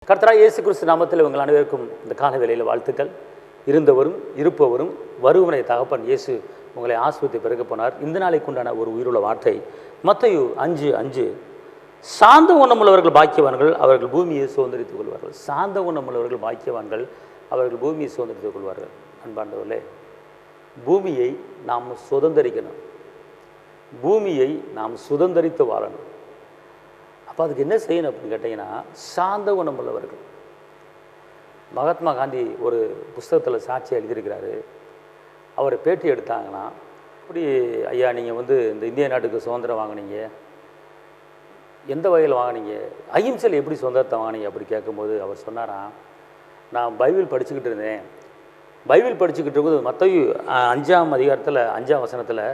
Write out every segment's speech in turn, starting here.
கர்த்தராகிய இயேசு கிறிஸ்து நாமத்தில் உங்கள் அனைவருக்கும் இந்த கால வேளையில் வாழ்த்துக்கள். இருந்தவரும் இருப்பவரும் வருவனை தகப்பன் இயேசு உங்களை ஆஸ்பத்திரி பிறகு போனார். இந்த நாளைக்கு உண்டான ஒரு உயிருள்ள வார்த்தை மத்தேயு 5:5. சாந்த குணமுள்ளவர்கள் பாக்கியவான்கள், அவர்கள் பூமியை சுதந்திரித்துக் கொள்வார்கள். சாந்த குணமுள்ளவர்கள் பாக்கியவான்கள், அவர்கள் பூமியை சுதந்திரித்துக் கொள்வார்கள். அன்பார்ந்தவர்களே, பூமியை நாம் சுதந்திரிக்கணும். பூமியை நாம் சுதந்திரித்து வாழணும். அப்போ அதுக்கு என்ன செய்யணும் அப்படின்னு கேட்டிங்கன்னா, சாந்த குணமுள்ளவர்கள். மகாத்மா காந்தி ஒரு புஸ்தகத்தில் சாட்சி எழுதியிருக்கிறாரு. அவரை பேட்டி எடுத்தாங்கன்னா, இப்படி ஐயா நீங்கள் இந்த இந்திய நாட்டுக்கு சுதந்திரம் வாங்கினீங்க, எந்த வகையில் வாங்கினீங்க, அஹிம்சையில் எப்படி சுதந்திரத்தை வாங்கினீங்க அப்படி கேட்கும்போது அவர் சொன்னாராம், நான் பைபிள் படிச்சுக்கிட்டு இருந்தேன். பைபிள் படிச்சுக்கிட்டு இருக்கும்போது மத்தேயு 5ஆம் அதிகாரத்தில் 5ஆம் வசனத்தில்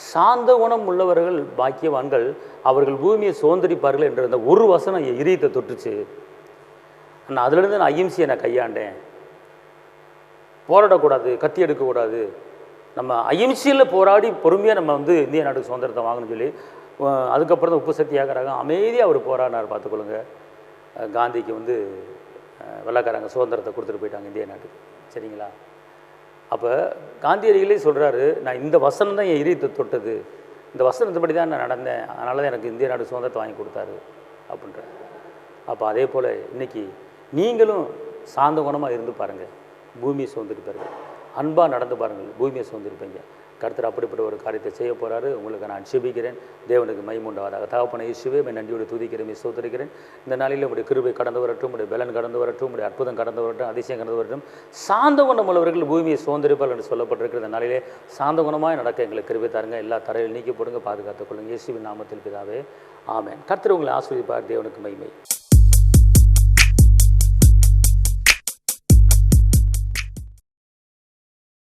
சாந்த குணம் உள்ளவர்கள் பாக்கியவான்கள், அவர்கள் பூமியை சுதந்திரிப்பார்கள் என்ற அந்த ஒரு வசனம் என் இதயத்தை தொட்டுச்சு. நான் அதிலிருந்து நான் அஹிம்சையை நான் கையாண்டேன். போராடக்கூடாது, கத்தி எடுக்கக்கூடாது, நம்ம அஹிம்சையில் போராடி பொறுமையாக நம்ம இந்திய நாட்டுக்கு சுதந்திரத்தை வாங்கணும்னு சொல்லி அதுக்கப்புறம் தான் உப்பு சத்தியாகராக அமைதியாக அவர் போராடினார். பார்த்துக்கொள்ளுங்க. காந்திக்கு வெள்ளைக்காரங்க சுதந்திரத்தை கொடுத்துட்டு போயிட்டாங்க இந்திய நாட்டுக்கு. சரிங்களா? அப்போ காந்தியடிகளே சொல்கிறாரு, நான் இந்த வசனம் தான் என் இதயத்தை தொட்டது, இந்த வசனத்தைப்படி தான் நான் நடந்தேன், அதனால தான் எனக்கு இந்திய நாடு சுதந்திரத்தை வாங்கி கொடுத்தாரு அப்படின்ற. அப்போ அதே போல் இன்றைக்கி நீங்களும் சாந்த குணமாக இருந்து பாருங்கள், பூமியை சுதந்திரிப்பார்கள். அன்பாக நடந்து பாருங்கள், பூமியை சுதந்திரிப்பீங்க. கர்த்தர் அப்படிப்பட்ட ஒரு காரியத்தை செய்ய போகிறாரு. உங்களுக்கு நான் செபிக்கிறேன். தேவனுக்கு மகிமையுண்டாவதாக. தகப்பனே இயேசுவே, நன்றியோடு துதிக்கிறேன், ஸ்தோத்திரிக்கிறேன். இந்த நாளில் உடைய கிருபை கடந்து வரட்டும், உடைய பலன் கடந்து வரட்டும், உடைய அற்புதம் கடந்து வரட்டும், அதிசயம் கடந்து வரட்டும். சாந்த குணமுள்ளவர்கள் பூமியை சுதந்திரிப்பார்கள் என்று சொல்லப்பட்டிருக்கிற இந்த நாளிலே சாந்த குணமாக நடக்க எங்களுக்கு கிருபை தாருங்க. எல்லா தரையில் நீக்கி போடுங்க, பாதுகாத்துக் கொள்ளுங்க. இயேசுவின் நாமத்தில் பிதாவே, ஆமென். கர்த்தர் உங்களை ஆசீர்வதிப்பார். தேவனுக்கு மகிமை.